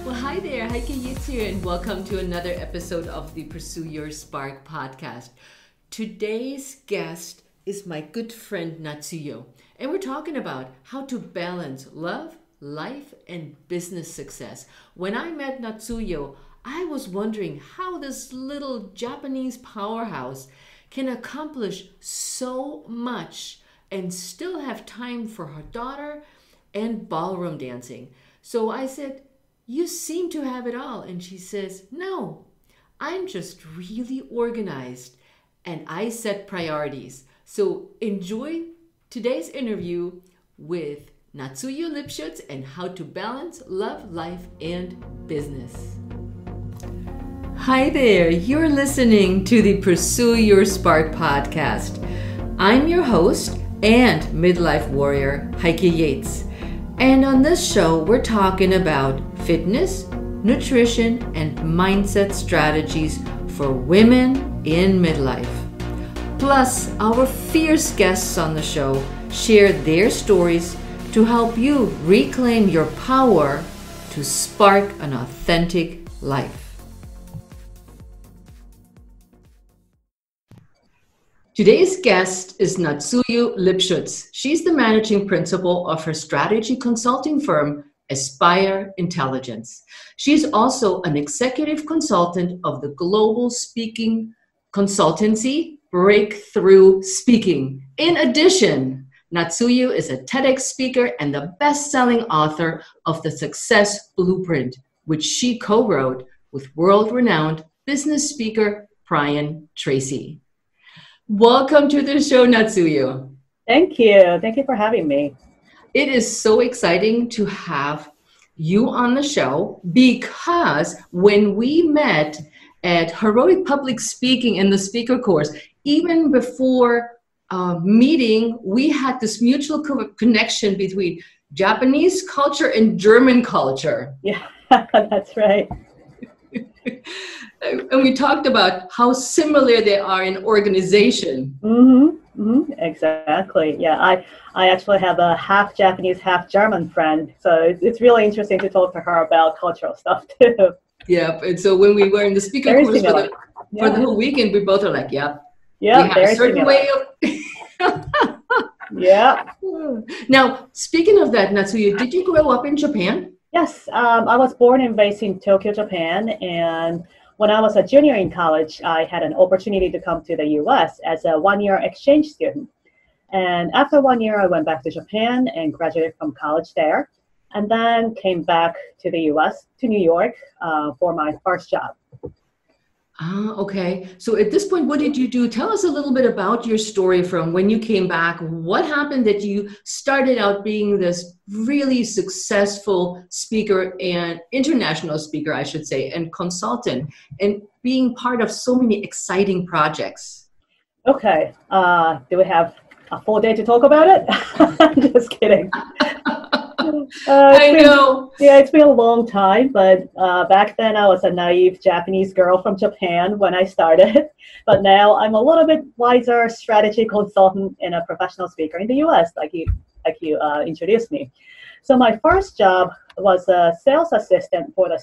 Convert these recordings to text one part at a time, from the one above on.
Well, hi there, Heike Yates here, and welcome to another episode of the Pursue Your Spark podcast. Today's guest is my good friend Natsuyo, and we're talking about how to balance love, life, and business success. When I met Natsuyo, I was wondering how this little Japanese powerhouse can accomplish so much and still have time for her daughter and ballroom dancing. So I said, "You seem to have it all." And she says, "No, I'm just really organized and I set priorities." So enjoy today's interview with Natsuyo Lipschutz and how to balance love, life, and business. Hi there, you're listening to the Pursue Your Spark podcast. I'm your host and midlife warrior, Heike Yates. And on this show, we're talking about fitness, nutrition, and mindset strategies for women in midlife. Plus, our fierce guests on the show share their stories to help you reclaim your power to spark an authentic life. Today's guest is Natsuyo Lipschutz. She's the managing principal of her strategy consulting firm, Aspire Intelligence. She's also an executive consultant of the global speaking consultancy, Breakthrough Speaking. In addition, Natsuyo is a TEDx speaker and the best-selling author of The Success Blueprint, which she co-wrote with world-renowned business speaker Brian Tracy. Welcome to the show, Natsuyo. Thank you. Thank you for having me. It is so exciting to have you on the show because when we met at Heroic Public Speaking in the speaker course, even before meeting, we had this mutual connection between Japanese culture and German culture. Yeah, that's right. And we talked about how similar they are in organization. Exactly. Yeah, I actually have a half Japanese, half German friend. So it's really interesting to talk to her about cultural stuff too. Yeah, and so when we were in the speaker Very course similar. for the whole weekend, we both are like, we have very a certain similar. way of... Yeah. Now, speaking of that, Natsuyo, did you grow up in Japan? Yes, I was born and raised in Tokyo, Japan, and when I was a junior in college, I had an opportunity to come to the US as a one-year exchange student. And after 1 year, I went back to Japan and graduated from college there, and then came back to the US, to New York, for my first job. Okay. So at this point, what did you do? Tell us a little bit about your story from when you came back. What happened that you started out being this really successful speaker and international speaker, I should say, and consultant, and being part of so many exciting projects? Okay. Do we have a full day to talk about it? Just kidding. I know. Yeah, it's been a long time, but back then I was a naive Japanese girl from Japan when I started. But now I'm a little bit wiser strategy consultant and a professional speaker in the US, like you introduced me. So my first job was a sales assistant for the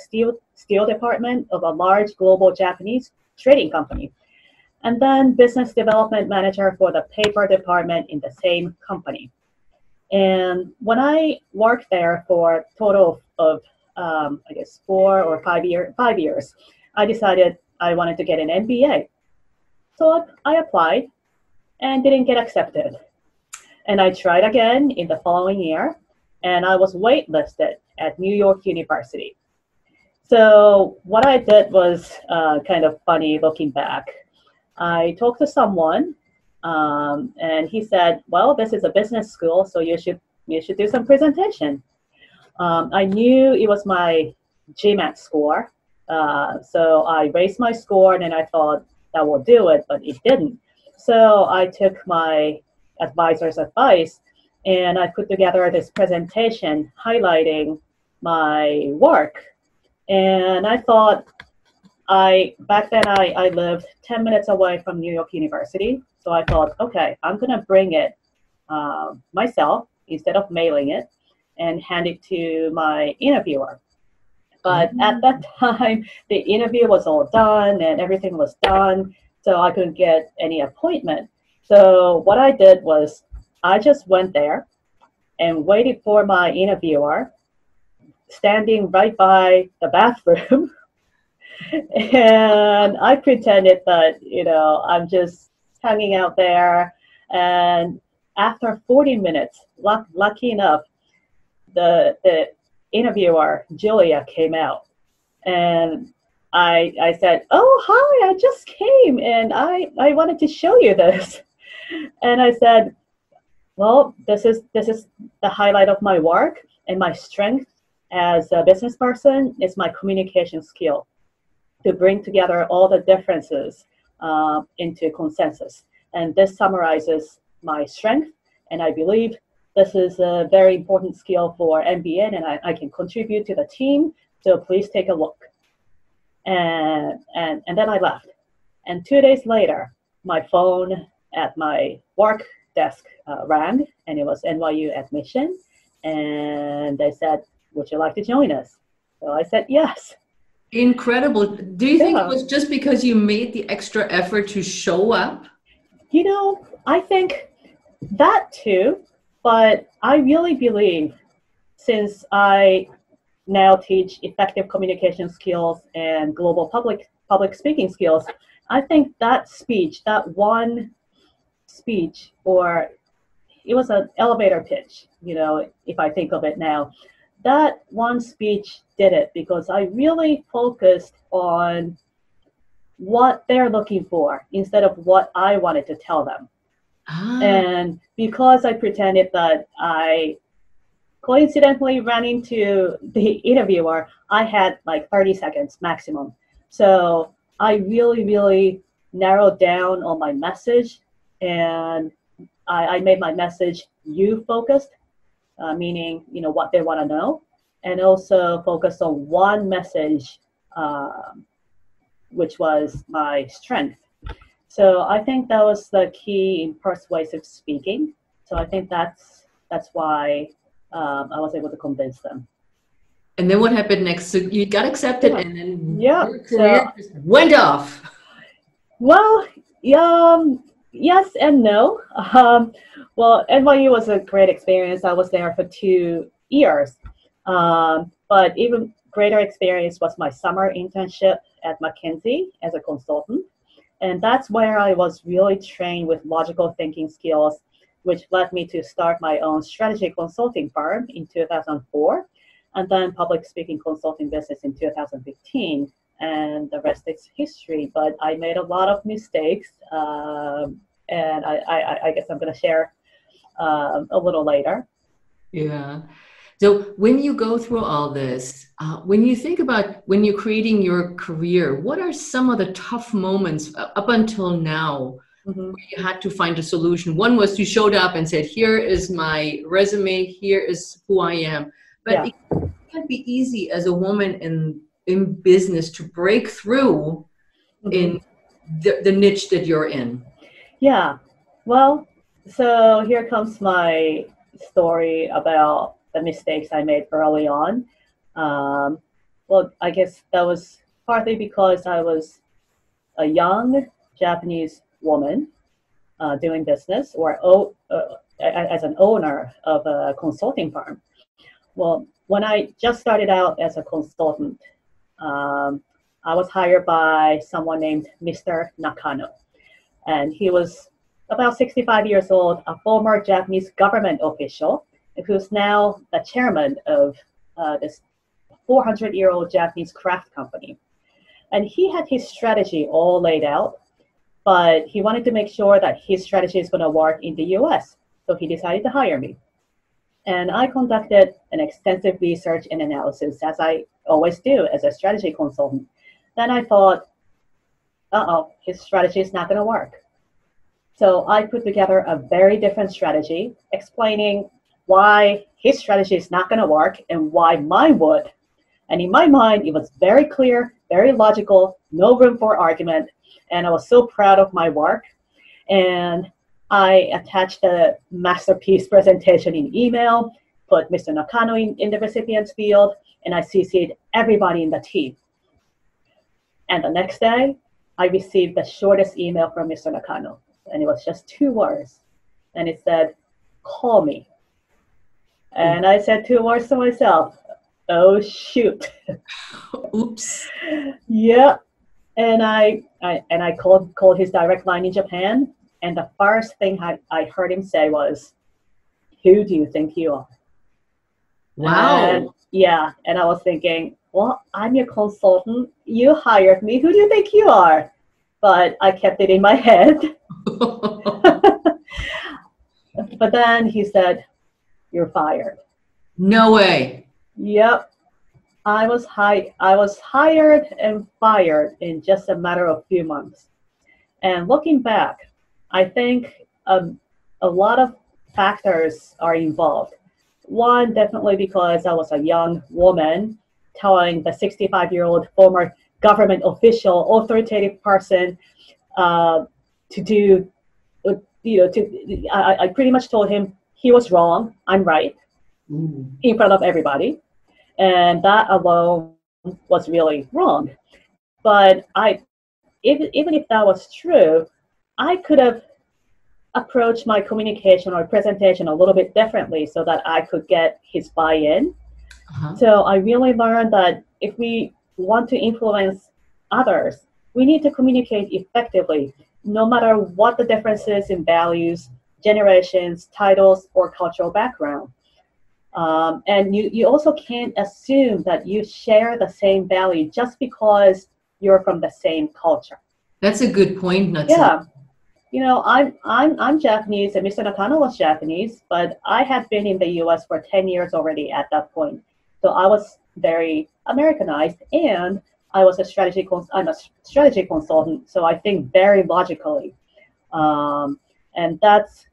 steel department of a large global Japanese trading company. And then business development manager for the paper department in the same company. And when I worked there for a total of, 4 or 5 years, I decided I wanted to get an MBA. So I applied and didn't get accepted. And I tried again in the following year, and I was waitlisted at New York University. So what I did was kind of funny looking back. I talked to someone, and he said, "Well, this is a business school, so you should do some presentation." I knew it was my GMAT score, so I raised my score, and then I thought that will do it, but it didn't. So I took my advisor's advice, and I put together this presentation highlighting my work. And I thought, back then I lived 10 minutes away from New York University. So I thought, okay, I'm going to bring it myself instead of mailing it and hand it to my interviewer. But at that time, the interview was all done and everything was done, so I couldn't get any appointment. So what I did was I just went there and waited for my interviewer, standing right by the bathroom. And I pretended that, I'm just hanging out there. And after 40 minutes, lucky enough, the interviewer, Julia, came out. And I said, "Oh, hi, I just came and I wanted to show you this." And I said, "Well, this is the highlight of my work, and my strength as a business person is my communication skill to bring together all the differences into consensus. And this summarizes my strength, and I believe this is a very important skill for MBN, and I can contribute to the team, so please take a look." And then I left. And 2 days later, my phone at my work desk rang, and it was NYU admission. And they said, "Would you like to join us?" So I said yes. Incredible. Do you think it was just because you made the extra effort to show up? I think that too, but I really believe, since I now teach effective communication skills and global public speaking skills, I think that one speech, or it was an elevator pitch, if I think of it now, that one speech did it, because I really focused on what they're looking for instead of what I wanted to tell them. And because I pretended that I coincidentally ran into the interviewer, I had like 30 seconds maximum. So I really, really narrowed down on my message, and I made my message you-focused, meaning, what they want to know, and also focused on one message, which was my strength. So I think that was the key in persuasive speaking. So I think that's why I was able to convince them. And then what happened next? So you got accepted, and then your career just went off. Well, yes and no. Well, NYU was a great experience. I was there for 2 years. But even greater experience was my summer internship at McKinsey as a consultant. And that's where I was really trained with logical thinking skills, which led me to start my own strategy consulting firm in 2004, and then public speaking consulting business in 2015. And the rest is history. But I made a lot of mistakes, and I guess I'm going to share a little later. Yeah. So when you go through all this, when you think about when you're creating your career, what are some of the tough moments up until now where you had to find a solution? One was you showed up and said, "Here is my resume, here is who I am." But it can't be easy as a woman in business to break through in the niche that you're in. Yeah. Well, so here comes my story about the mistakes I made early on. Well, I guess that was partly because I was a young Japanese woman doing business, or as an owner of a consulting firm. Well, when I just started out as a consultant, I was hired by someone named Mr. Nakano. And he was about 65 years old, a former Japanese government official, who's now the chairman of this 400-year-old Japanese craft company. And he had his strategy all laid out, but he wanted to make sure that his strategy is going to work in the US. So he decided to hire me. And I conducted an extensive research and analysis, as I always do as a strategy consultant. Then I thought, his strategy is not going to work. So I put together a very different strategy, explaining why his strategy is not going to work and why mine would. And in my mind, it was very clear, very logical, no room for argument. And I was so proud of my work. And I attached a masterpiece presentation in email, put Mr. Nakano in the recipients field, and I CC'd everybody in the team. And the next day, I received the shortest email from Mr. Nakano, and it was just 2 words. And it said, "Call me." And I said 2 words to myself, "Oh, shoot." Oops. Yeah. And I called his direct line in Japan, and the first thing I heard him say was, "Who do you think you are?" Wow. And yeah, and I was thinking, well, I'm your consultant. You hired me. Who do you think you are? But I kept it in my head. But then he said, "You're fired." No way. Yep. I was hired and fired in just a matter of few months. And looking back, I think a lot of factors are involved. One, definitely because I was a young woman telling the 65-year-old former government official, authoritative person, to do, I pretty much told him he was wrong, I'm right, in front of everybody. And that alone was really wrong. But even if that was true, I could have approached my communication or presentation a little bit differently so that I could get his buy-in. So I really learned that if we want to influence others, we need to communicate effectively, no matter what the differences in values, generations, titles, or cultural background. And you also can't assume that you share the same value just because you're from the same culture. That's a good point, Natsu. Yeah. I'm Japanese, and Mr. Nakano was Japanese, but I had been in the U.S. for 10 years already at that point. So I was very Americanized, and I'm a strategy consultant, so I think very logically. And that's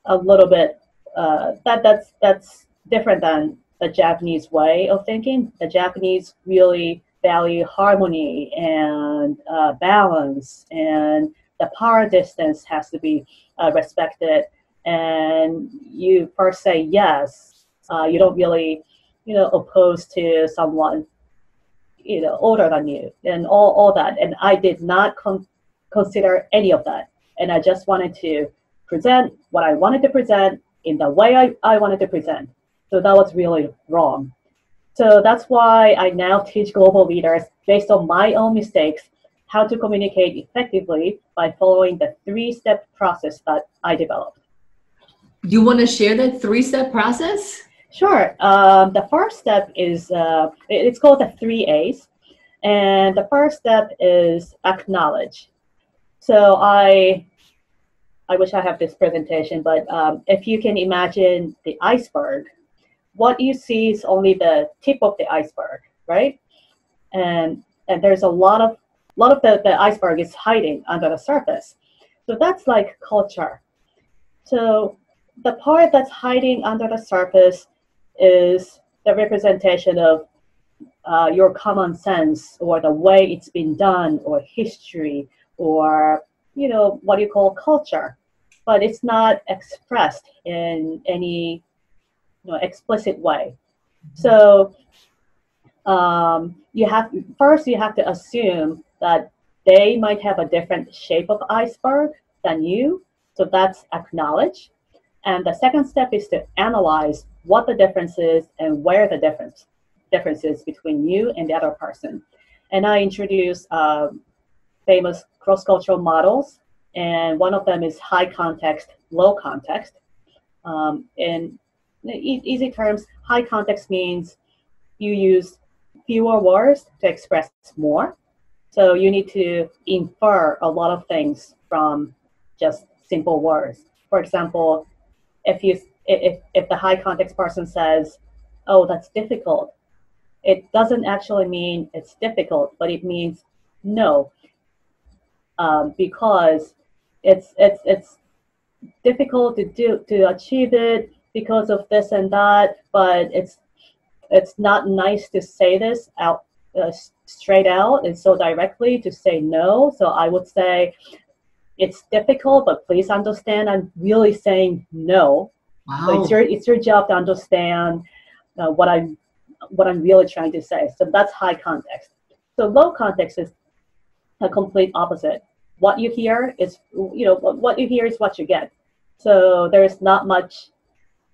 a little bit, that's different than the Japanese way of thinking. The Japanese really value harmony and balance, and the power distance has to be respected. And you first say yes. You don't really, oppose to someone, older than you, and all that. And I did not consider any of that. And I just wanted to present what I wanted to present in the way I wanted to present. So that was really wrong. So that's why I now teach global leaders, based on my own mistakes, how to communicate effectively by following the 3-step process that I developed. You want to share that 3-step process? Sure. The first step is, it's called the 3 A's. And the first step is acknowledge. So I wish I have this presentation, but if you can imagine the iceberg, what you see is only the tip of the iceberg, right? And there's a lot of the iceberg is hiding under the surface. So that's like culture. So the part that's hiding under the surface is the representation of your common sense, or the way it's been done, or history, or what you call culture. But it's not expressed in any explicit way. So you have to assume that they might have a different shape of iceberg than you. So that's acknowledge. And the second step is to analyze what the difference is and where the difference is between you and the other person. And I introduce famous cross-cultural models, and one of them is high context, low context. In easy terms, high context means you use fewer words to express more. So you need to infer a lot of things from just simple words. For example, if the high context person says, "Oh, that's difficult," it doesn't actually mean it's difficult, but it means no, because it's difficult to achieve it because of this and that, but it's not nice to say this out straight out and so directly, to say no. So I would say, it's difficult, but please understand I'm really saying no. So Wow. it's your job to understand what I'm really trying to say. So that's high context. So low context is a complete opposite. What you hear is, what you hear is what you get. So there is not much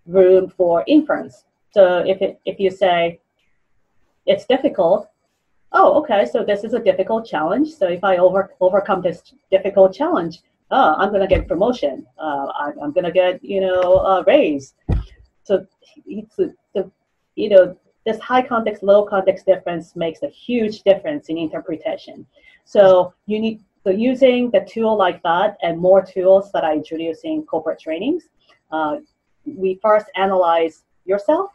room for inference. So if you say it's difficult, oh, okay, so this is a difficult challenge. So if I overcome this difficult challenge, I'm going to get promotion. I'm going to get, a raise. So it's this high context, low context difference makes a huge difference in interpretation. So using the tool like that and more tools that I introduce in corporate trainings, we first analyze yourself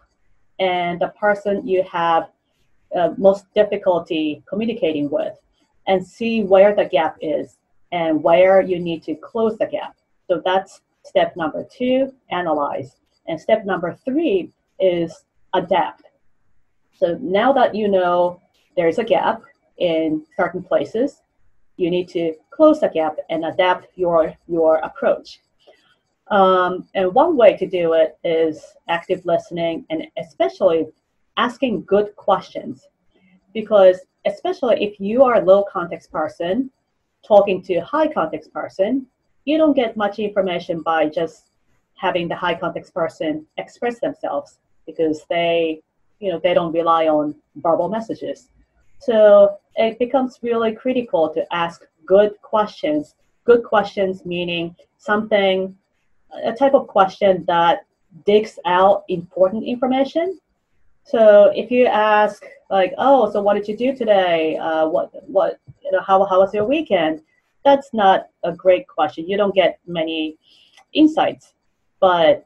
and the person you have most difficulty communicating with, and see where the gap is and where you need to close the gap. So that's step number 2, analyze. And step number 3 is adapt. So now that you know there's a gap in certain places, you need to close the gap and adapt your approach. And one way to do it is active listening, and especially asking good questions. Because especially if you are a low context person talking to a high context person, you don't get much information by just having the high context person express themselves, because they don't rely on verbal messages. So it becomes really critical to ask good questions. Good questions meaning a type of question that digs out important information. So if you ask like, oh, so what did you do today? How was your weekend? That's not a great question. You don't get many insights. But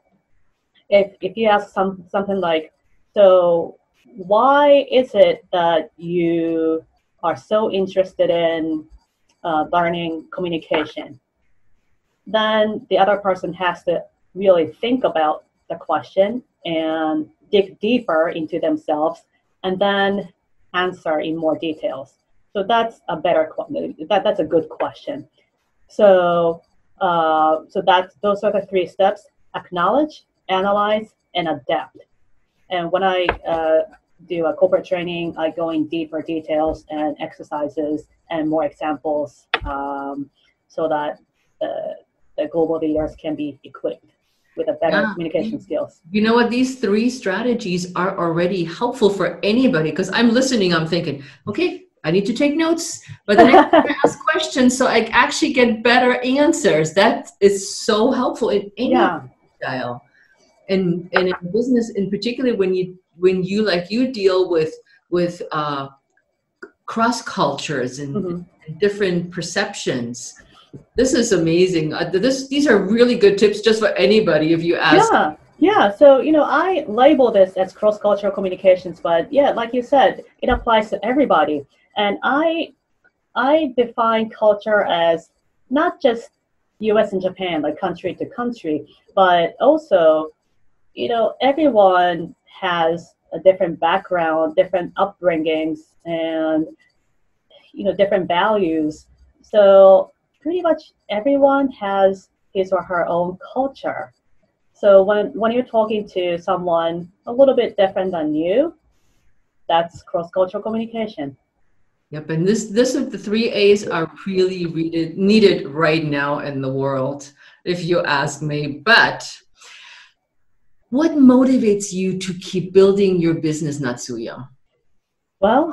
if you ask something like, so why is it that you are so interested in learning communication? Then the other person has to really think about the question and dig deeper into themselves and then answer in more details. So that's that's a good question. So those are the 3 steps: acknowledge, analyze, and adapt. And when I do a corporate training, I go in deeper details and exercises and more examples, so that the global leaders can be equipped with a better Yeah. communication skills. You know what? These 3 strategies are already helpful for anybody, because I'm listening, I'm thinking, okay, I need to take notes, but then I ask questions so I actually get better answers. That is so helpful in any Yeah. style. And in business in particular, when you like you deal with cross cultures Mm-hmm. and different perceptions. This is amazing. These are really good tips just for anybody if you ask. Yeah, yeah. So, I label this as cross-cultural communications, but yeah, like you said, it applies to everybody. And I define culture as not just US and Japan, like country to country, but also, everyone has a different background, different upbringings, and, different values. So pretty much everyone has his or her own culture. So when you're talking to someone a little bit different than you, that's cross-cultural communication. Yep, and this of the 3 A's are really needed right now in the world, if you ask me. But what motivates you to keep building your business, Natsuyo? Well,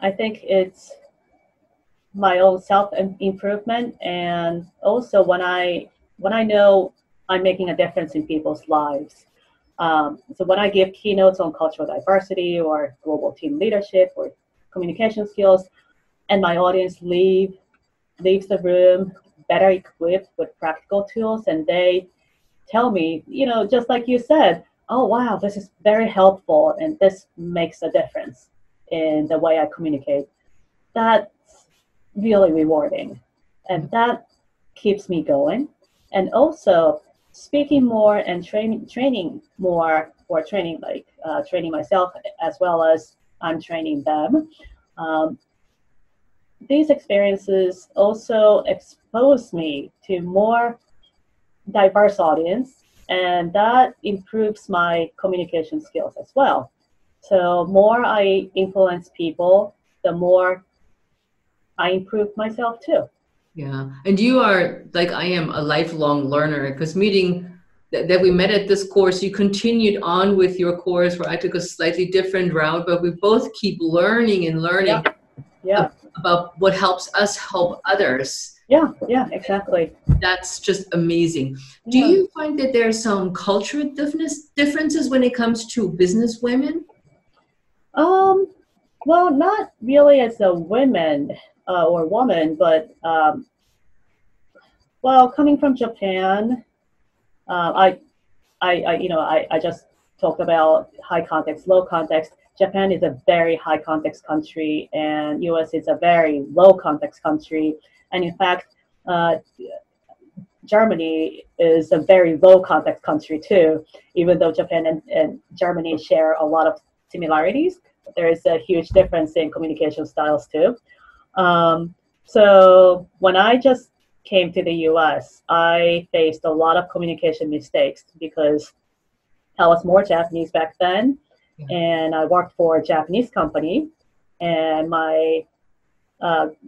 I think it's my own self-improvement, and also when I know I'm making a difference in people's lives. So when I give keynotes on cultural diversity or global team leadership or communication skills, and my audience leaves the room better equipped with practical tools, and they tell me, just like you said, oh wow, this is very helpful and this makes a difference in the way I communicate. That's really rewarding, and that keeps me going. And also speaking more and training more, or training myself as well as I'm training them. Um, these experiences also expose me to more diverse audience, And that improves my communication skills as well. So more I influence people, the more I improve myself too. Yeah. And you are, like I am, a lifelong learner, because meeting that we met at this course, you continued on with your course where I took a slightly different route, but we both keep learning and learning Yeah. about what helps us help others. Yeah, exactly. That's just amazing. Do Yeah. you find that there's some cultural differences when it comes to business women? Well, not really as a woman or woman, but well, coming from Japan, I just talked about high context, low context. Japan is a very high context country, and US is a very low context country. And in fact, Germany is a very low context country too, even though Japan and Germany share a lot of similarities. There is a huge difference in communication styles too. So when I just came to the US, I faced a lot of communication mistakes because I was more Japanese back then, and I worked for a Japanese company, and my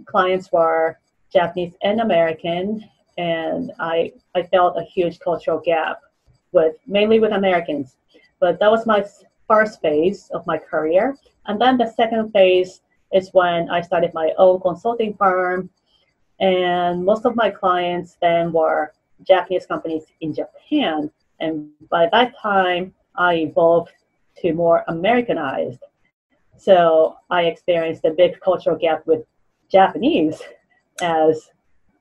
clients were Japanese and American, and I felt a huge cultural gap mainly with Americans. But that was my first phase of my career. And then the second phase is when I started my own consulting firm, and most of my clients then were Japanese companies in Japan. And by that time, I evolved to more Americanized. So I experienced a big cultural gap with Japanese as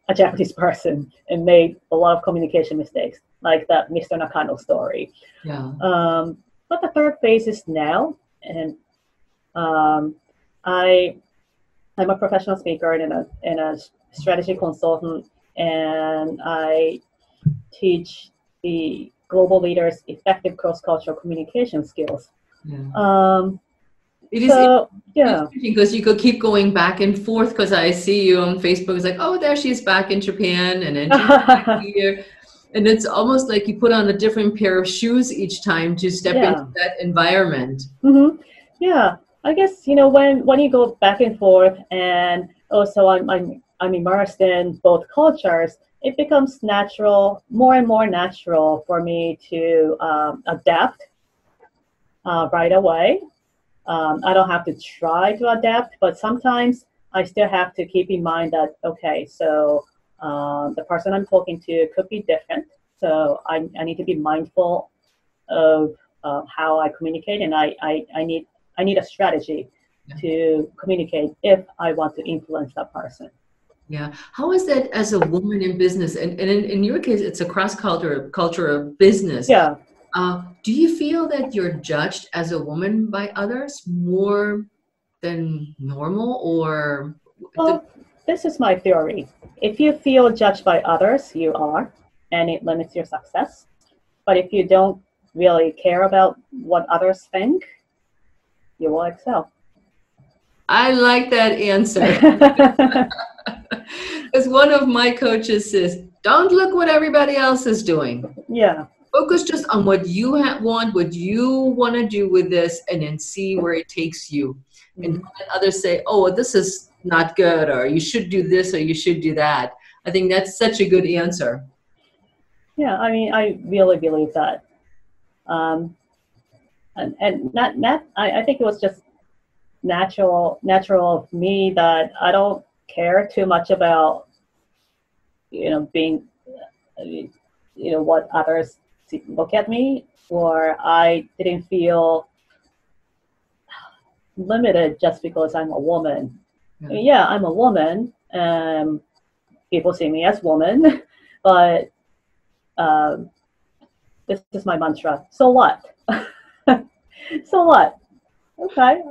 a Japanese person and made a lot of communication mistakes, like that Mr. Nakano story. Yeah. But the third phase is now, and I'm a professional speaker and a strategy consultant, and I teach the global leaders effective cross-cultural communication skills. Yeah. It is interesting because you could keep going back and forth, because I see you on Facebook. It's like, oh, there she's back in Japan, and then she's back here. And it's almost like you put on a different pair of shoes each time to step into that environment. Mm-hmm. Yeah, I guess, when you go back and forth, and also I'm immersed in both cultures, it becomes natural, more and more natural for me to adapt right away. I don't have to try to adapt, but sometimes I still have to keep in mind that, okay, so the person I'm talking to could be different. So I need to be mindful of how I communicate, and I need a strategy to communicate if I want to influence that person. Yeah. How is that as a woman in business? And in your case, it's a culture of business. Yeah. Do you feel that you're judged as a woman by others more than normal, or? Well, this is my theory. If you feel judged by others, you are, and it limits your success. But if you don't really care about what others think, you will excel. I like that answer. As one of my coaches says, don't look what everybody else is doing. Yeah. Focus just on what you what you want to do with this, and then see where it takes you. Mm-hmm. And don't let others say, oh, this is not good, or you should do this, or you should do that. I think that's such a good answer. Yeah, I mean, I really believe that. And I think it was just natural of me that I don't care too much about, being, what others look at me, or I didn't feel limited just because I'm a woman. Yeah, I mean, I'm a woman, and people see me as woman, but this is my mantra. So what? So what? Okay.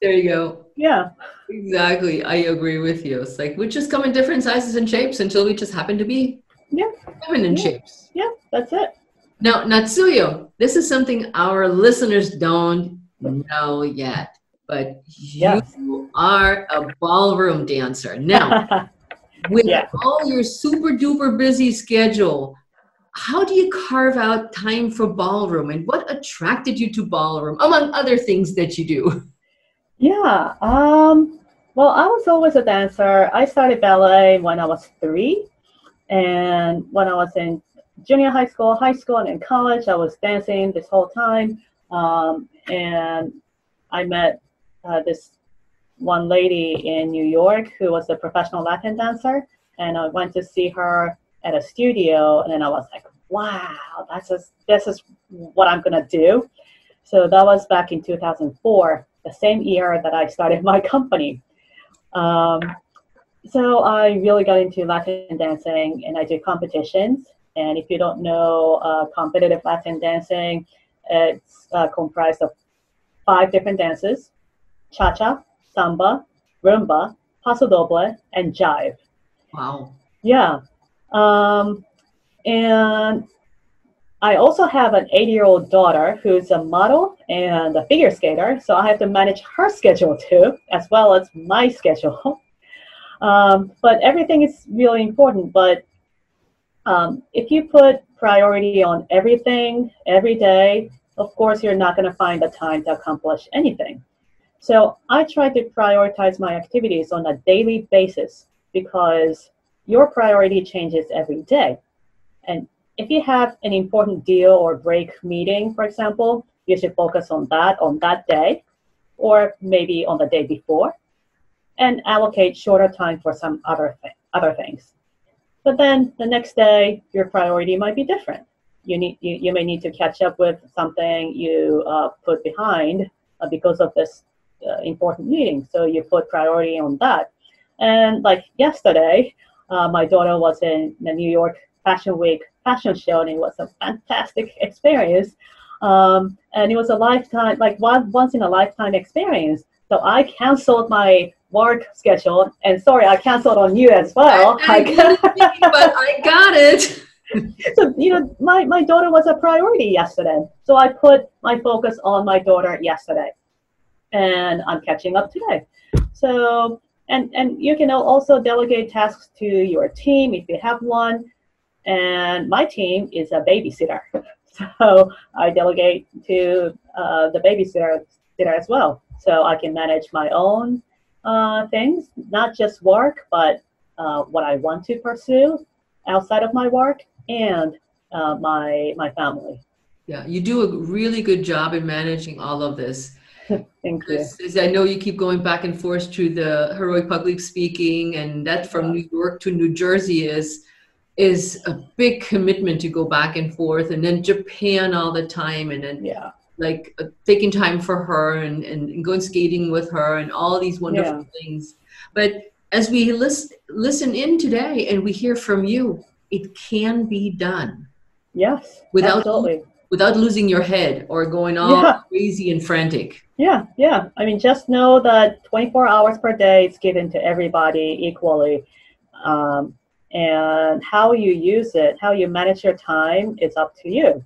There you go. Yeah. Exactly. I agree with you. It's like we just come in different sizes and shapes until we just happen to be feminine shapes. Yeah, that's it. Now, Natsuyo, this is something our listeners don't know yet, but you are a ballroom dancer. Now, with all your super duper busy schedule, how do you carve out time for ballroom, and what attracted you to ballroom, among other things that you do? Yeah. Well, I was always a dancer. I started ballet when I was 3. And when I was in junior high school, and in college, I was dancing this whole time. And I met this one lady in New York who was a professional Latin dancer. And I went to see her at a studio. And then I was like, wow, this is what I'm going to do. So that was back in 2004, the same year that I started my company. So I really got into Latin dancing, and I do competitions. And if you don't know competitive Latin dancing, it's comprised of 5 different dances: cha-cha, samba, rumba, paso doble, and jive. Wow. Yeah. And I also have an 8-year-old daughter who's a model and a figure skater, so I have to manage her schedule too, as well as my schedule. But everything is really important. But if you put priority on everything every day, of course, you're not going to find the time to accomplish anything. So I try to prioritize my activities on a daily basis, because your priority changes every day. And if you have an important deal or break meeting, for example, you should focus on that day, or maybe on the day before, and allocate shorter time for some other things. But then the next day, your priority might be different. You may need to catch up with something you put behind because of this important meeting. So you put priority on that. And like yesterday, my daughter was in the New York Fashion Week fashion show, and it was a fantastic experience. And it was a lifetime, like once in a lifetime experience. So I canceled my work schedule, and sorry, I canceled on you as well. I didn't think, but I got it. So, my daughter was a priority yesterday. So I put my focus on my daughter yesterday, and I'm catching up today. So, and you can also delegate tasks to your team if you have one. And my team is a babysitter. So I delegate to the babysitter as well. So I can manage my own things, not just work, but what I want to pursue outside of my work, and my family. Yeah, you do a really good job in managing all of this. Thank you. As I know you keep going back and forth to the heroic public speaking, and that from New York to New Jersey is a big commitment to go back and forth, and then Japan all the time, and then like taking time for her and going skating with her and all these wonderful things. But as we listen in today and we hear from you, it can be done. Yes, absolutely. Without losing your head or going all crazy and frantic. Yeah. I mean, just know that 24 hours per day is given to everybody equally. And how you use it, how you manage your time, is up to you.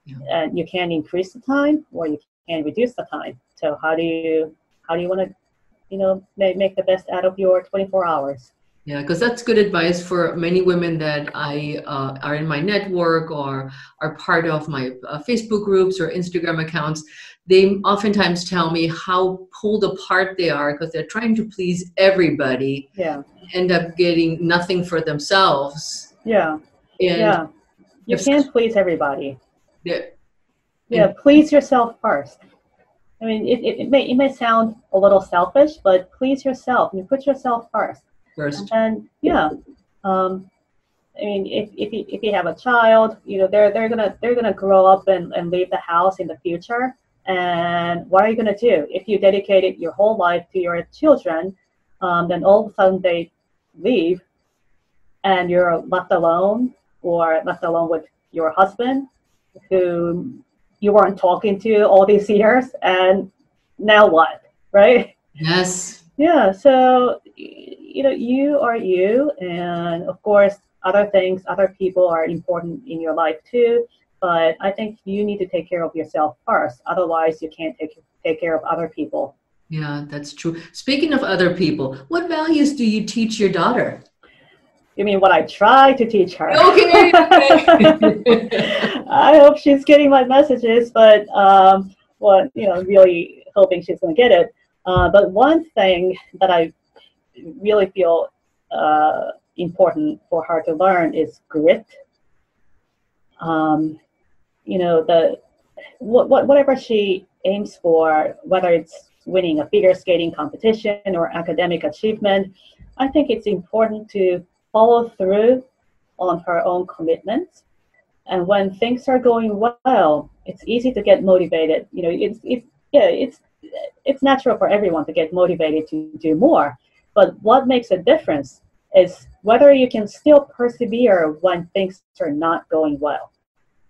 Yeah. And you can increase the time, or you can reduce the time. So how do you want to, make the best out of your 24 hours? Yeah, because that's good advice for many women that are in my network or are part of my Facebook groups or Instagram accounts. They oftentimes tell me how pulled apart they are because they're trying to please everybody. Yeah. End up getting nothing for themselves. Yeah. And you can't please everybody. Yeah. Please yourself first. I mean, it may sound a little selfish, but please yourself. You put yourself first. And I mean, if you have a child, they're gonna grow up and leave the house in the future. And what are you gonna do if you dedicated your whole life to your children? Then all of a sudden they leave, and you're left alone, or left alone with your husband, who you weren't talking to all these years, and now what, right? Yes. Yeah. So you are you, and of course other people are important in your life too, but I think you need to take care of yourself first. Otherwise you can't take care of other people. Yeah, that's true. Speaking of other people, what values do you teach your daughter? You mean what I try to teach her? Okay. I hope she's getting my messages, but really hoping she's going to get it. But one thing that I really feel important for her to learn is grit. Whatever she aims for, whether it's winning a figure skating competition or academic achievement, I think it's important to follow through on her own commitments. And when things are going well, it's easy to get motivated. It's natural for everyone to get motivated to do more. But what makes a difference is whether you can still persevere when things are not going well.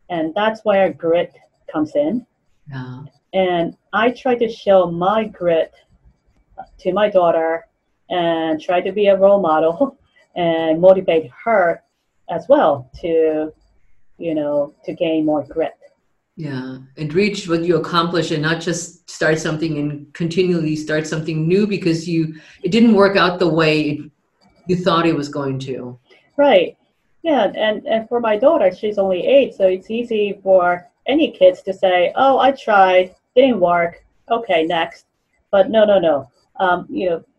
And that's where grit comes in. Yeah. And I try to show my grit to my daughter and try to be a role model and motivate her as well to gain more grit. Yeah, and reach what you accomplish and not just start something and continually start something new because it didn't work out the way you thought it was going to. Right. Yeah, and for my daughter, she's only 8, so it's easy for any kids to say, "Oh, I tried, didn't work. Okay, next." But no.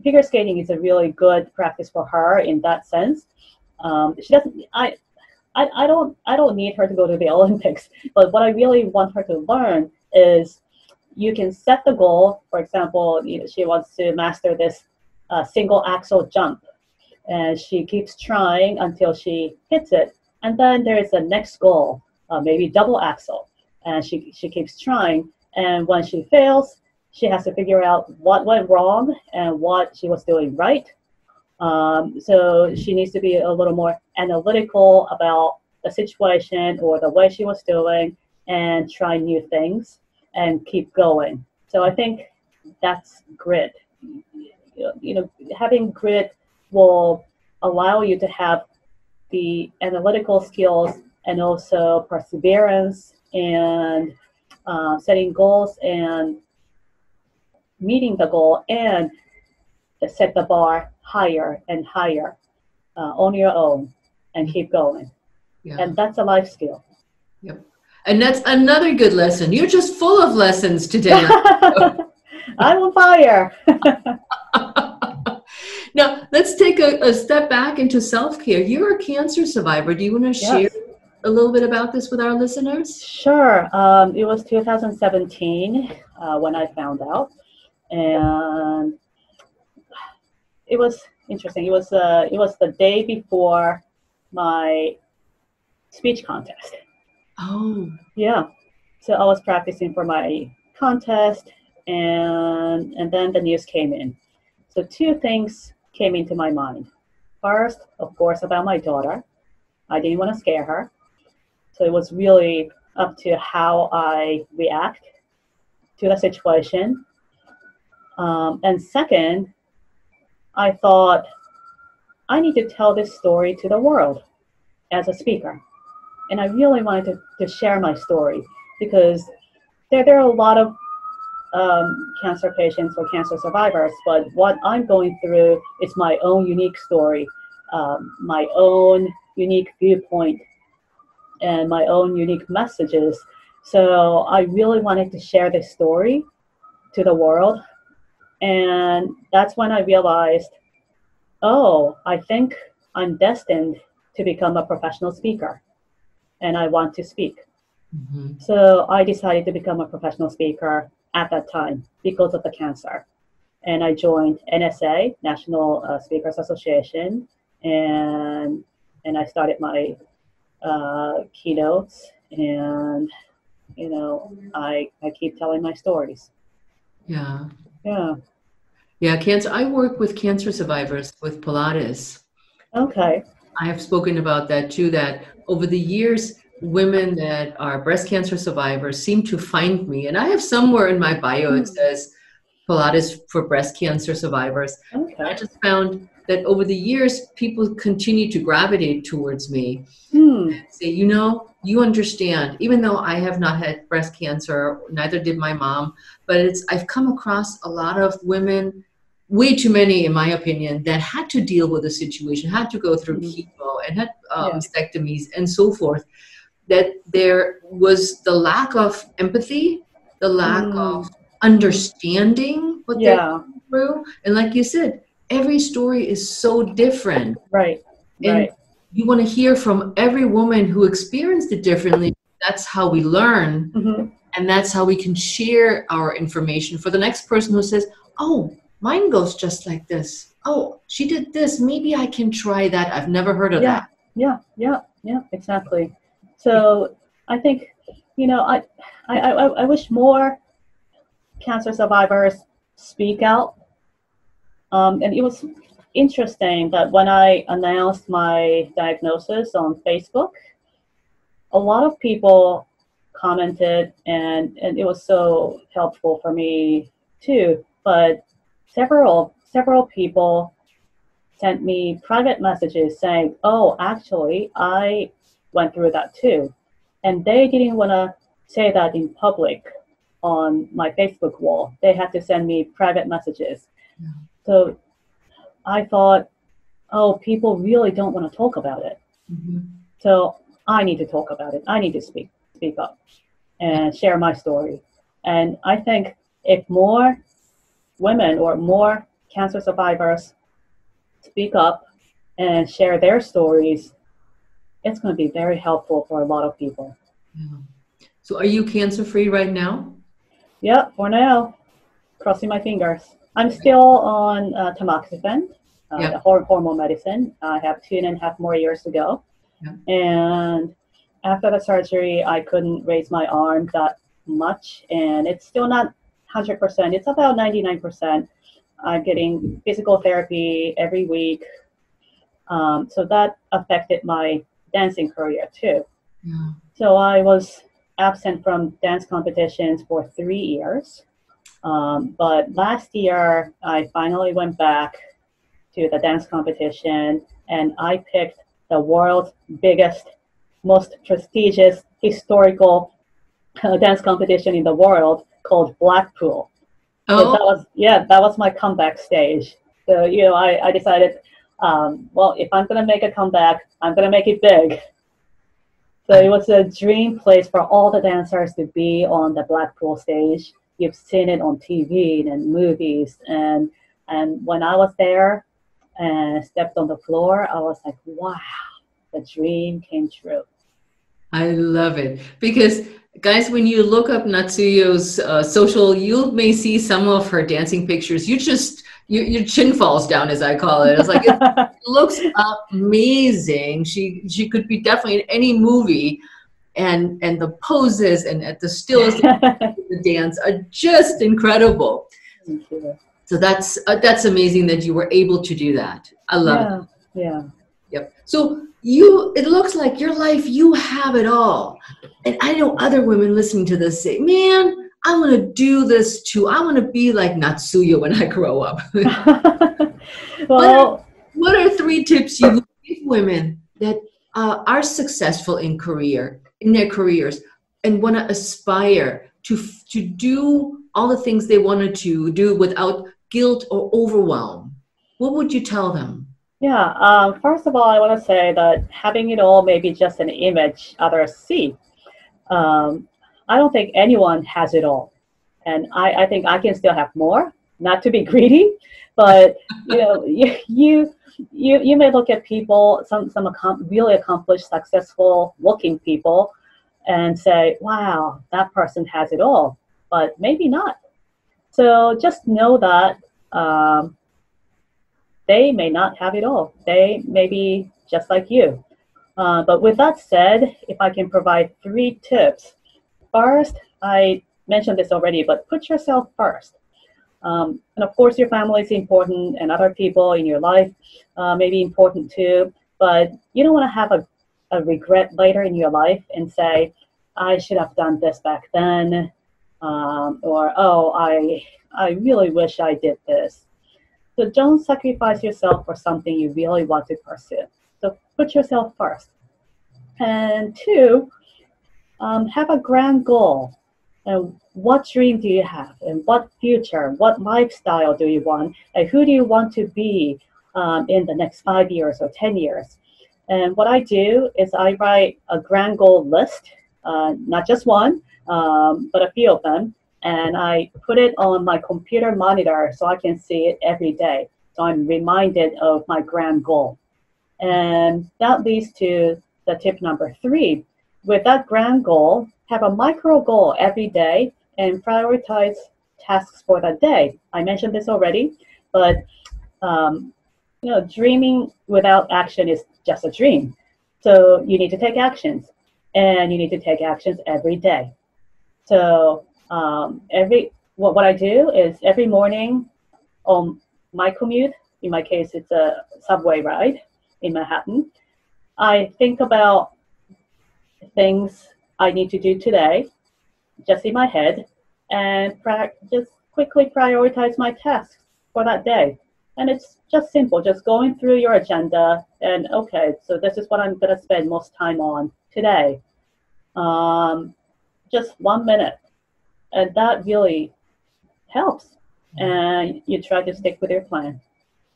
Figure skating is a really good practice for her in that sense. She doesn't. I don't need her to go to the Olympics, but what I really want her to learn is you can set the goal. For example, she wants to master this single axel jump, and she keeps trying until she hits it. And then there is the next goal, maybe double axel, and she keeps trying. And when she fails, she has to figure out what went wrong and what she was doing right. So she needs to be a little more analytical about the situation or the way she was doing and try new things and keep going. So I think that's grit. Having grit will allow you to have the analytical skills and also perseverance and setting goals and meeting the goal and set the bar higher and higher on your own and keep going. Yeah. And that's a life skill. Yep. And that's another good lesson. You're just full of lessons today. I'm on fire. Now, let's take a step back into self-care. You're a cancer survivor. Do you want to share a little bit about this with our listeners? Sure. It was 2017 when I found out. And it was interesting. It was the day before my speech contest. Oh. Yeah. So I was practicing for my contest, and then the news came in. So 2 things came into my mind. First, of course, about my daughter. I didn't want to scare her. So it was really up to how I react to the situation. And second, I thought, I need to tell this story to the world as a speaker. And I really wanted to share my story because there are a lot of cancer patients or cancer survivors, but what I'm going through is my own unique story, my own unique viewpoint, and my own unique messages. So I really wanted to share this story to the world. And that's when I realized, I think I'm destined to become a professional speaker, and I want to speak. Mm-hmm. So I decided to become a professional speaker at that time because of the cancer. And I joined NSA, National Speakers Association, and I started my keynotes, and I keep telling my stories. Yeah. Yeah. Yeah, cancer. I work with cancer survivors with Pilates. Okay. I have spoken about that too, that over the years, women that are breast cancer survivors seem to find me. And I have somewhere in my bio, it says Pilates for breast cancer survivors. Okay. I just found that over the years, people continue to gravitate towards me and say, you understand, even though I have not had breast cancer, neither did my mom, but I've come across a lot of women way too many, in my opinion, that had to deal with the situation, had to go through Mhm. chemo and had Yeah. mastectomies and so forth, that there was the lack of empathy, the lack of Mm. understanding what they're Yeah. going through. And like you said, every story is so different. Right. And Right. you want to hear from every woman who experienced it differently. That's how we learn. Hmm. And that's how we can share our information for the next person who says, oh, mine goes just like this. Oh, she did this. Maybe I can try that. I've never heard of Yeah. that. Yeah. Yeah. Yeah. Exactly. So I think, I wish more cancer survivors speak out. And it was interesting that when I announced my diagnosis on Facebook, a lot of people commented, and it was so helpful for me too. But several people sent me private messages saying, "Oh, actually, I went through that too," and they didn't want to say that in public on my Facebook wall. They had to send me private messages. Yeah. So I thought, oh, people really don't want to talk about it. Mm-hmm. So I need to talk about it. I need to speak up and share my story. And I think if more women or more cancer survivors speak up and share their stories, it's going to be very helpful for a lot of people. Yeah. So are you cancer free right now? Yep, for now, crossing my fingers. I'm still on tamoxifen, Yeah. the hormone medicine. I have 2.5 more years to go. Yeah. And after the surgery, I couldn't raise my arm that much, and it's still not 100%. It's about 99%. I'm getting physical therapy every week. So that affected my dancing career too. Yeah. So I was absent from dance competitions for 3 years. But last year, I finally went back to the dance competition, and I picked the world's biggest, most prestigious historical dance competition in the world called Blackpool. So Oh, that was my comeback stage. So I decided, well, if I'm gonna make a comeback, I'm gonna make it big. So it was a dream place for all the dancers to be on the Blackpool stage. You've seen it on TV and movies, and when I was there and stepped on the floor, I was like, wow, the dream came true. I love it because guys, when you look up Natsuyo's social, you may see some of her dancing pictures. Your chin falls down, as I call it. It's like it looks amazing. She could be definitely in any movie, and the poses and at the stills, the dance are just incredible. Thank you. So that's amazing that you were able to do that. I love it. Yeah, yeah. Yep. So it looks like your life, you have it all. And I know other women listening to this say, man, I want to do this too. I want to be like Natsuyo when I grow up. Well, what are 3 tips you would give women that are successful in their careers and want to aspire to do all the things they wanted to do without guilt or overwhelm? What would you tell them? yeah. First of all, I want to say that having it all may be just an image others see. Um, I don't think anyone has it all, and I think I can still have more. Not to be greedy, but you may look at people, some really accomplished, successful looking people, and say, wow, that person has it all, but maybe not. So just know that they may not have it all. They may be just like you. But with that said, if I can provide 3 tips. First, I mentioned this already, but put yourself first. And of course, your family is important, and other people in your life may be important too. But you don't want to have a regret later in your life and say, I should have done this back then, or oh, I really wish I did this. So don't sacrifice yourself for something you really want to pursue. So put yourself first. And 2, have a grand goal. And what dream do you have? And what future, what lifestyle do you want? And who do you want to be in the next 5 years or 10 years? And what I do is I write a grand goal list, not just one, but a few of them. And I put it on my computer monitor so I can see it every day. So I'm reminded of my grand goal. And that leads to the tip number 3. With that grand goal, have a micro goal every day and prioritize tasks for that day. I mentioned this already, but dreaming without action is just a dream. So you need to take actions, and you need to take actions every day. So what I do is every morning on my commute, in my case it's a subway ride in Manhattan, I think about things I need to do today, just in my head, and just quickly prioritize my tasks for that day. And it's just simple, just going through your agenda and, okay, so this is what I'm going to spend most time on today. Just 1 minute. And that really helps. And you try to stick with your plan.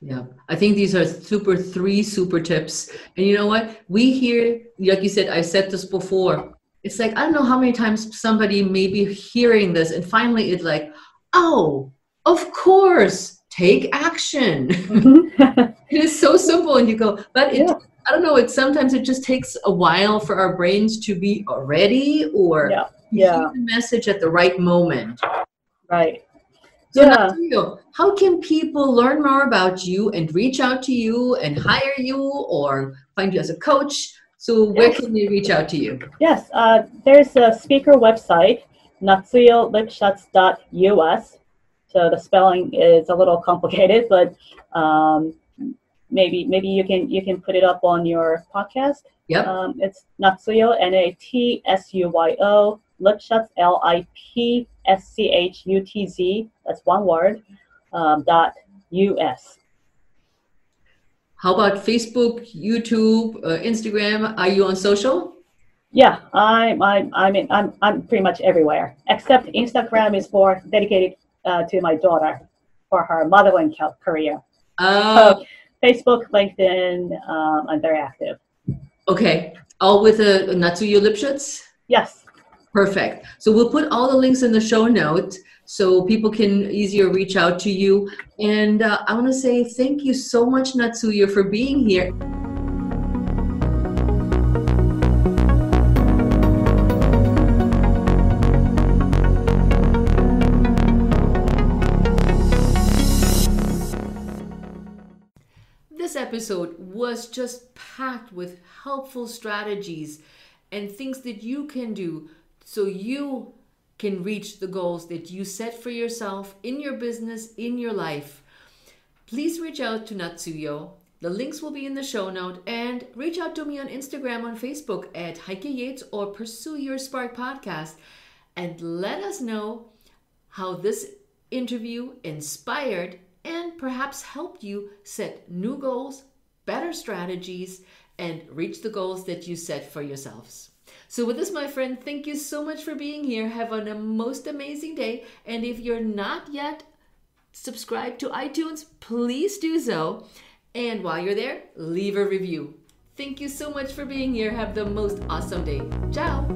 Yeah, I think these are 3 super tips. And you know what? We hear, like you said, I said this before. It's like, I don't know how many times somebody may be hearing this, and finally it's like, oh, of course, take action. It is so simple, and you go, but I don't know, sometimes it just takes a while for our brains to be ready or hear the message at the right moment. Right. So Natsuyo, how can people learn more about you and reach out to you and hire you or find you as a coach? So where can they reach out to you? Yes, there's a speaker website, natsuyolipschutz.us. So the spelling is a little complicated, but maybe you can put it up on your podcast. Yep. It's Natsuyo, Natssuyo, Lipschutz, Lipschutz, that's one word, .us. How about Facebook, YouTube, Instagram? Are you on social? Yeah, I'm pretty much everywhere, except Instagram is more dedicated to my daughter for her modeling career. Facebook, LinkedIn, I'm very active. Okay, all with Natsuyo Lipschutz? Yes. Perfect. So we'll put all the links in the show notes so people can easier reach out to you. And I want to say thank you so much, Natsuyo, for being here. This episode was just packed with helpful strategies and things that you can do so you can reach the goals that you set for yourself in your business, in your life. Please reach out to Natsuyo. The links will be in the show note, and reach out to me on Instagram, on Facebook at Heike Yates or Pursue Your Spark Podcast, and let us know how this interview inspired and perhaps helped you set new goals, better strategies, and reach the goals that you set for yourselves. So with this, my friend, thank you so much for being here. Have a most amazing day. And if you're not yet subscribed to iTunes, please do so. And while you're there, leave a review. Thank you so much for being here. Have the most awesome day. Ciao.